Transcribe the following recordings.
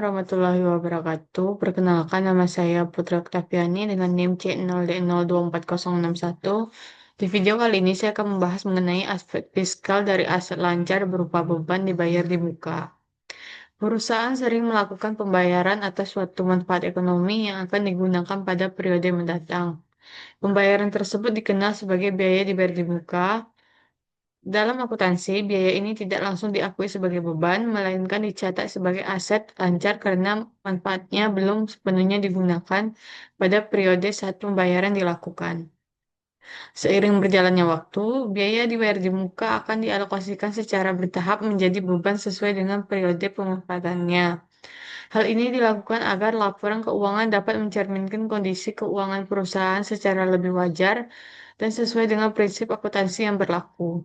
Warahmatullahi wabarakatuh. Perkenalkan nama saya Putri Oktaviani dengan NIM C0D024061. Di video kali ini saya akan membahas mengenai aspek fiskal dari aset lancar berupa beban dibayar di muka. Perusahaan sering melakukan pembayaran atas suatu manfaat ekonomi yang akan digunakan pada periode mendatang. Pembayaran tersebut dikenal sebagai biaya dibayar di muka. Dalam akuntansi, biaya ini tidak langsung diakui sebagai beban, melainkan dicatat sebagai aset lancar karena manfaatnya belum sepenuhnya digunakan pada periode saat pembayaran dilakukan. Seiring berjalannya waktu, biaya dibayar di muka akan dialokasikan secara bertahap menjadi beban sesuai dengan periode pemanfaatannya. Hal ini dilakukan agar laporan keuangan dapat mencerminkan kondisi keuangan perusahaan secara lebih wajar dan sesuai dengan prinsip akuntansi yang berlaku.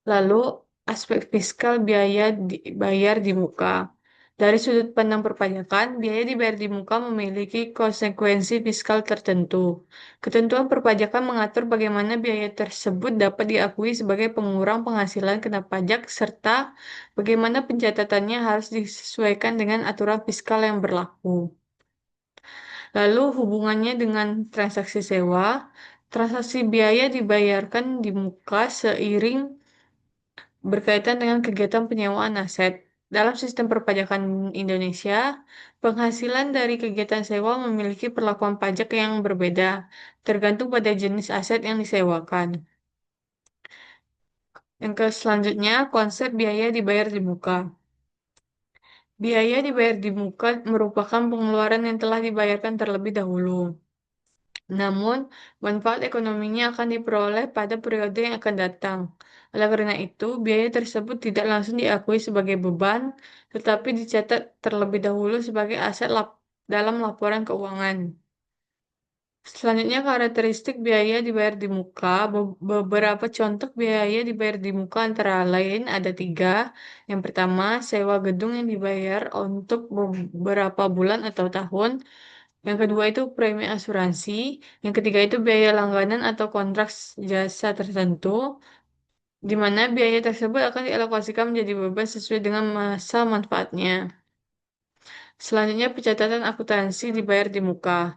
Lalu, aspek fiskal biaya dibayar di muka. Dari sudut pandang perpajakan, biaya dibayar di muka memiliki konsekuensi fiskal tertentu. Ketentuan perpajakan mengatur bagaimana biaya tersebut dapat diakui sebagai pengurang penghasilan kena pajak serta bagaimana pencatatannya harus disesuaikan dengan aturan fiskal yang berlaku. Lalu hubungannya dengan transaksi sewa, transaksi biaya dibayarkan di muka seiring berkaitan dengan kegiatan penyewaan aset. Dalam sistem perpajakan Indonesia, penghasilan dari kegiatan sewa memiliki perlakuan pajak yang berbeda, tergantung pada jenis aset yang disewakan. Selanjutnya, konsep biaya dibayar di muka. Biaya dibayar di muka merupakan pengeluaran yang telah dibayarkan terlebih dahulu. Namun, manfaat ekonominya akan diperoleh pada periode yang akan datang. Oleh karena itu, biaya tersebut tidak langsung diakui sebagai beban, tetapi dicatat terlebih dahulu sebagai aset dalam laporan keuangan. Selanjutnya, karakteristik biaya dibayar di muka. Beberapa contoh biaya dibayar di muka antara lain ada tiga. Yang pertama, sewa gedung yang dibayar untuk beberapa bulan atau tahun. Yang kedua itu premi asuransi. Yang ketiga itu biaya langganan atau kontrak jasa tertentu, di mana biaya tersebut akan dialokasikan menjadi beban sesuai dengan masa manfaatnya. Selanjutnya, pencatatan akuntansi dibayar di muka.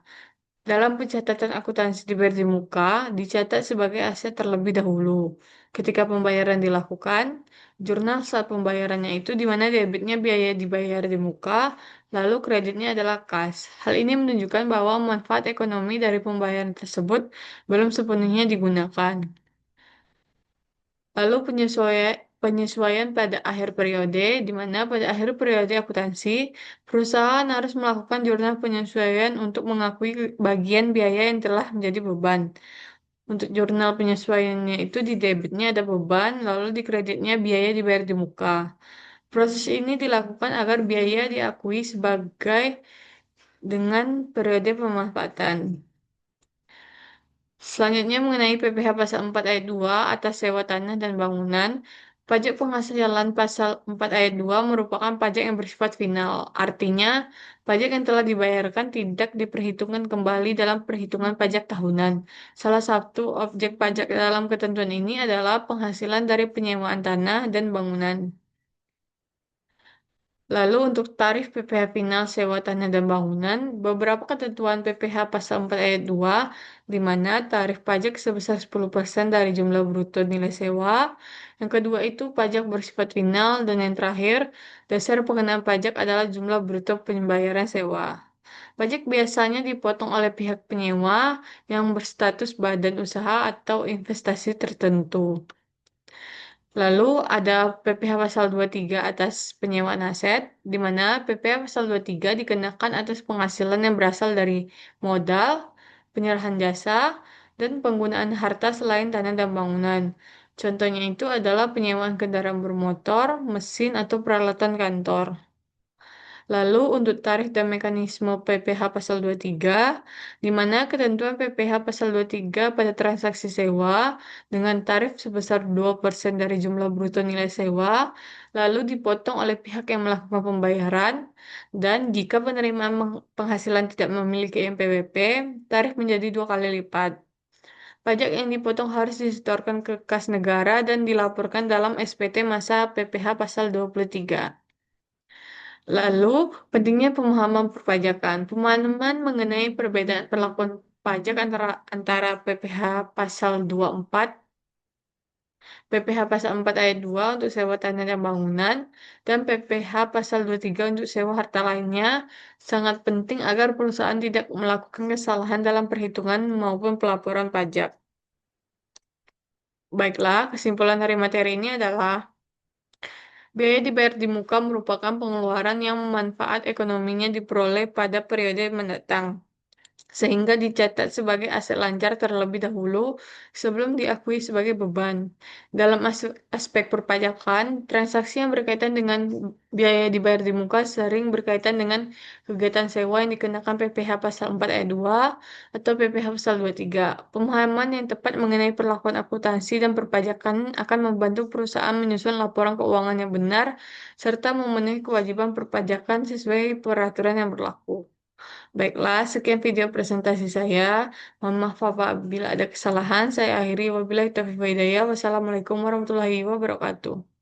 Dalam pencatatan akuntansi dibayar di muka, dicatat sebagai aset terlebih dahulu. Ketika pembayaran dilakukan, jurnal saat pembayarannya itu di mana debitnya biaya dibayar di muka, lalu kreditnya adalah kas. Hal ini menunjukkan bahwa manfaat ekonomi dari pembayaran tersebut belum sepenuhnya digunakan. Lalu penyesuaian pada akhir periode, di mana pada akhir periode akuntansi, perusahaan harus melakukan jurnal penyesuaian untuk mengakui bagian biaya yang telah menjadi beban. Untuk jurnal penyesuaiannya itu di debitnya ada beban, lalu di kreditnya biaya dibayar di muka. Proses ini dilakukan agar biaya diakui sebagai dengan periode pemanfaatan. Selanjutnya mengenai PPh pasal 4 ayat 2 atas sewa tanah dan bangunan, pajak penghasilan pasal 4 ayat 2 merupakan pajak yang bersifat final. Artinya, pajak yang telah dibayarkan tidak diperhitungkan kembali dalam perhitungan pajak tahunan. Salah satu objek pajak dalam ketentuan ini adalah penghasilan dari penyewaan tanah dan bangunan. Lalu untuk tarif PPh final sewa tanah dan bangunan, beberapa ketentuan PPh pasal 4 ayat 2, di mana tarif pajak sebesar 10% dari jumlah bruto nilai sewa. Yang kedua itu pajak bersifat final, dan yang terakhir, dasar pengenaan pajak adalah jumlah bruto pembayaran sewa. Pajak biasanya dipotong oleh pihak penyewa yang berstatus badan usaha atau investasi tertentu. Lalu ada PPh pasal 23 atas penyewaan aset, di mana PPh pasal 23 dikenakan atas penghasilan yang berasal dari modal, penyerahan jasa, dan penggunaan harta selain tanah dan bangunan. Contohnya itu adalah penyewaan kendaraan bermotor, mesin, atau peralatan kantor. Lalu untuk tarif dan mekanisme PPh pasal 23, di mana ketentuan PPh pasal 23 pada transaksi sewa dengan tarif sebesar 2% dari jumlah bruto nilai sewa, lalu dipotong oleh pihak yang melakukan pembayaran, dan jika penerimaan penghasilan tidak memiliki NPWP, tarif menjadi 2 kali lipat. Pajak yang dipotong harus disetorkan ke kas negara dan dilaporkan dalam SPT masa PPh pasal 23. Lalu, pentingnya pemahaman perpajakan. Pemahaman mengenai perbedaan perlakuan pajak antara antara PPh pasal 24, PPh pasal 4 ayat 2 untuk sewa tanah dan bangunan, dan PPh pasal 23 untuk sewa harta lainnya sangat penting agar perusahaan tidak melakukan kesalahan dalam perhitungan maupun pelaporan pajak. Baiklah, kesimpulan dari materi ini adalah biaya dibayar di muka merupakan pengeluaran yang manfaat ekonominya diperoleh pada periode mendatang, sehingga dicatat sebagai aset lancar terlebih dahulu sebelum diakui sebagai beban. Dalam aspek perpajakan, transaksi yang berkaitan dengan biaya dibayar di muka sering berkaitan dengan kegiatan sewa yang dikenakan PPh pasal 4 ayat 2 atau PPh pasal 23. Pemahaman yang tepat mengenai perlakuan akuntansi dan perpajakan akan membantu perusahaan menyusun laporan keuangan yang benar serta memenuhi kewajiban perpajakan sesuai peraturan yang berlaku. Baiklah, sekian video presentasi saya. Mohon maaf apabila ada kesalahan. Saya akhiri wabillahi taufiq wa hidayah. Wassalamualaikum warahmatullahi wabarakatuh.